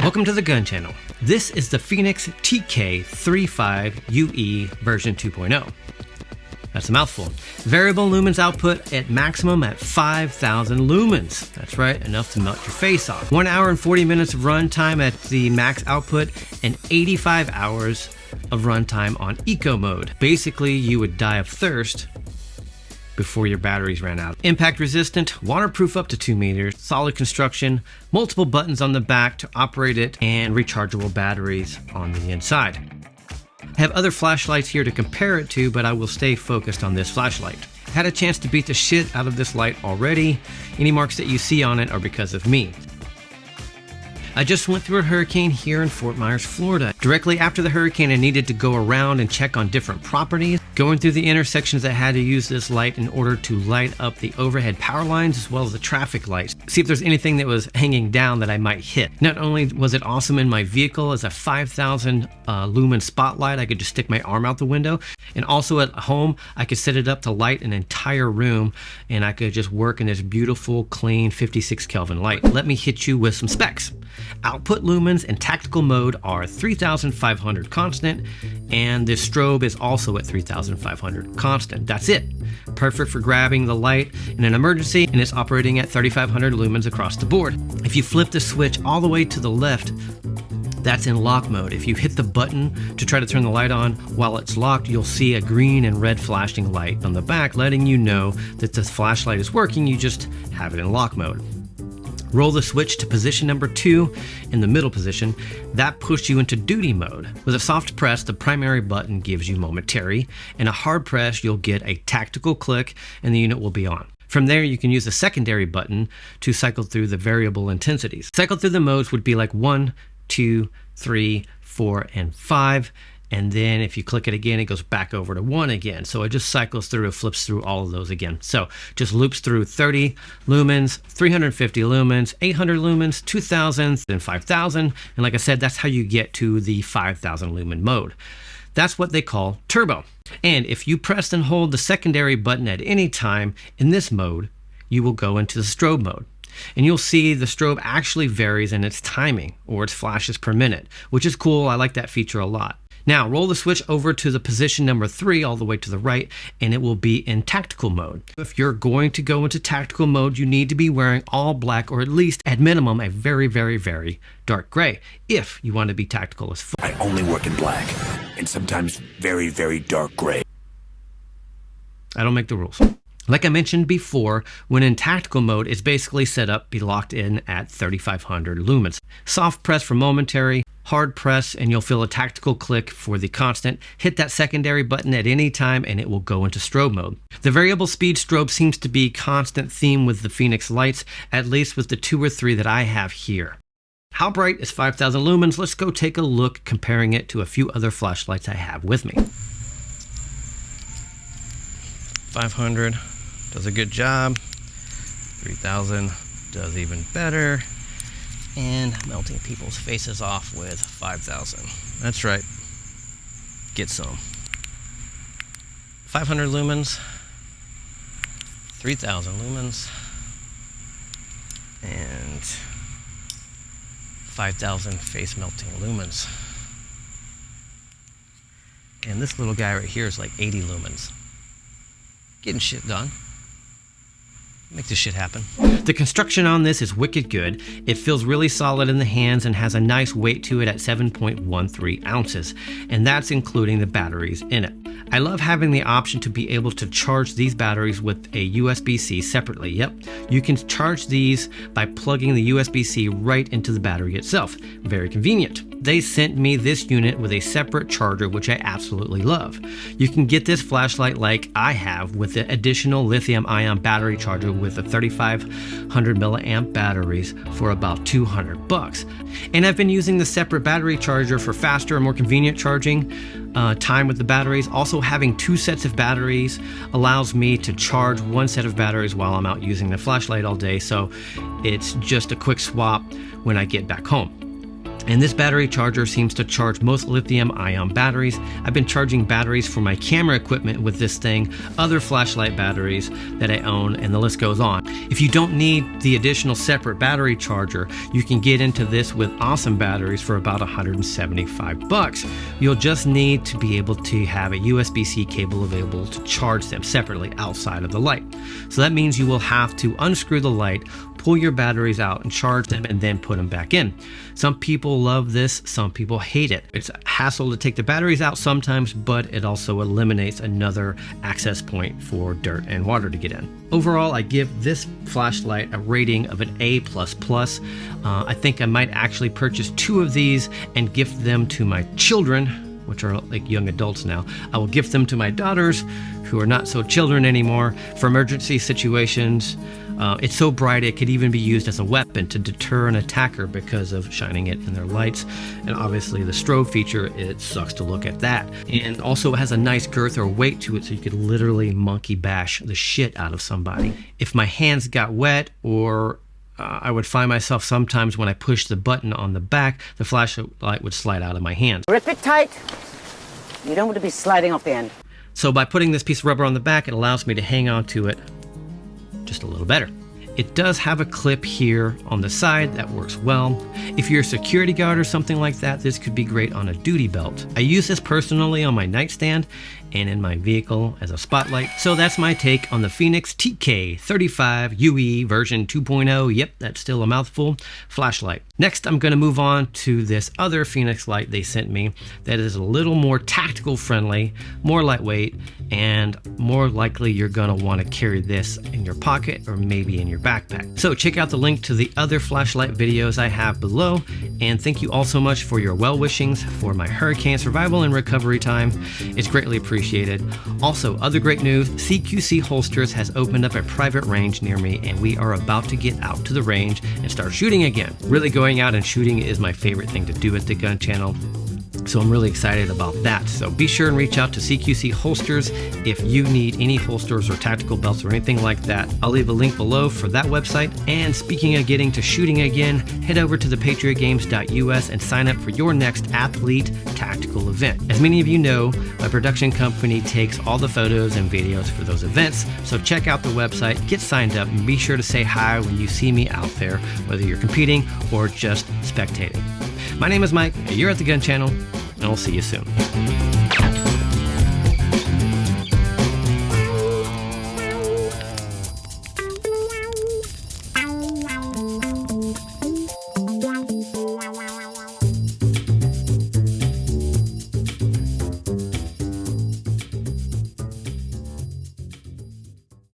Welcome to the Gun Channel. This is the FENIX TK35UE version 2.0. That's a mouthful. Variable lumens output at maximum at 5,000 lumens. That's right, enough to melt your face off. 1 hour and 40 minutes of runtime at the max output and 85 hours of runtime on eco mode. Basically, you would die of thirst before your batteries ran out. Impact resistant, waterproof up to 2 meters, solid construction, multiple buttons on the back to operate it, and rechargeable batteries on the inside. I have other flashlights here to compare it to, but I will stay focused on this flashlight. I had a chance to beat the shit out of this light already. Any marks that you see on it are because of me. I just went through a hurricane here in Fort Myers, Florida. Directly after the hurricane, I needed to go around and check on different properties. Going through the intersections, I had to use this light in order to light up the overhead power lines as well as the traffic lights. See if there's anything that was hanging down that I might hit. Not only was it awesome in my vehicle as a 5,000 lumen spotlight, I could just stick my arm out the window. And also at home, I could set it up to light an entire room and I could just work in this beautiful, clean 56 Kelvin light. Let me hit you with some specs. Output lumens in tactical mode are 3,500 constant, and this strobe is also at 3,500 constant. That's it. Perfect for grabbing the light in an emergency, and it's operating at 3,500 lumens across the board. If you flip the switch all the way to the left, that's in lock mode. If you hit the button to try to turn the light on while it's locked, you'll see a green and red flashing light on the back, letting you know that the flashlight is working. You just have it in lock mode. Roll the switch to position number 2 in the middle position. That pushes you into duty mode. With a soft press, the primary button gives you momentary, and a hard press, you'll get a tactical click and the unit will be on. From there, you can use the secondary button to cycle through the variable intensities. Cycle through the modes would be like 1, 2, 3, 4, and 5. And then if you click it again, it goes back over to 1 again. So it just cycles through, it flips through all of those again. So just loops through 30 lumens, 350 lumens, 800 lumens, 2000, and 5000. And like I said, that's how you get to the 5000 lumen mode. That's what they call turbo. And if you press and hold the secondary button at any time in this mode, you will go into the strobe mode. And you'll see the strobe actually varies in its timing or its flashes per minute, which is cool. I like that feature a lot. Now roll the switch over to the position number 3 all the way to the right, and it will be in tactical mode. If you're going to go into tactical mode, you need to be wearing all black, or at least at minimum a very, very, very dark gray if you want to be tactical as fuck. I only work in black and sometimes very, very dark gray. I don't make the rules. Like I mentioned before, when in tactical mode, it's basically set up be locked in at 3,500 lumens. Soft press for momentary, hard press, and you'll feel a tactical click for the constant. Hit that secondary button at any time and it will go into strobe mode. The variable speed strobe seems to be constant theme with the FENIX lights, at least with the 2 or 3 that I have here. How bright is 5,000 lumens? Let's go take a look comparing it to a few other flashlights I have with me. 500 does a good job. 3,000 does even better. And melting people's faces off with 5,000. That's right. Get some. 500 lumens, 3,000 lumens, and 5,000 face melting lumens. And this little guy right here is like 80 lumens. Getting shit done. Make this shit happen. The construction on this is wicked good. It feels really solid in the hands and has a nice weight to it at 7.13 ounces, and that's including the batteries in it. I love having the option to be able to charge these batteries with a USB-C separately. Yep, you can charge these by plugging the USB-C right into the battery itself. Very convenient. They sent me this unit with a separate charger, which I absolutely love. You can get this flashlight like I have with the additional lithium-ion battery charger with the 3,500 milliamp batteries for about $200. And I've been using the separate battery charger for faster and more convenient charging time with the batteries. Also, having 2 sets of batteries allows me to charge 1 set of batteries while I'm out using the flashlight all day, so it's just a quick swap when I get back home. And this battery charger seems to charge most lithium-ion batteries. I've been charging batteries for my camera equipment with this thing, other flashlight batteries that I own, and the list goes on. If you don't need the additional separate battery charger, you can get into this with awesome batteries for about $175. You'll just need to be able to have a USB-C cable available to charge them separately outside of the light. So that means you will have to unscrew the light, pull your batteries out and charge them, and then put them back in. Some people love this, some people hate it. It's a hassle to take the batteries out sometimes, but it also eliminates another access point for dirt and water to get in. Overall, I give this flashlight a rating of an A++. I think I might actually purchase 2 of these and gift them to my children, which are like young adults now. I will gift them to my daughters, who are not so children anymore, for emergency situations. It's so bright it could even be used as a weapon to deter an attacker because of shining it in their lights. And obviously the strobe feature, it sucks to look at that. And also it has a nice girth or weight to it, so you could literally monkey bash the shit out of somebody. If my hands got wet, or I would find myself sometimes when I pushed the button on the back, the flashlight would slide out of my hand. Grip it tight. You don't want to be sliding off the end. So by putting this piece of rubber on the back, it allows me to hang on to it just a little better. It does have a clip here on the side that works well. If you're a security guard or something like that, this could be great on a duty belt. I use this personally on my nightstand and in my vehicle as a spotlight. So that's my take on the FENIX TK35UE version 2.0. Yep, that's still a mouthful. Flashlight. Next, I'm going to move on to this other FENIX light they sent me that is a little more tactical friendly, more lightweight, and more likely you're going to want to carry this in your pocket or maybe in your backpack. So check out the link to the other flashlight videos I have below, and thank you all so much for your well wishings for my hurricane survival and recovery time. It's greatly appreciated. Also, other great news, CQC Holsters has opened up a private range near me, and we are about to get out to the range and start shooting again. Really, going out and shooting is my favorite thing to do at the gun channel. So I'm really excited about that. So be sure and reach out to CQC Holsters if you need any holsters or tactical belts or anything like that. I'll leave a link below for that website. And speaking of getting to shooting again, head over to the patriotgames.us and sign up for your next athlete tactical event. As many of you know, my production company takes all the photos and videos for those events. So check out the website, get signed up, and be sure to say hi when you see me out there, whether you're competing or just spectating. My name is Mike, you're at the Gun Channel, and I'll see you soon.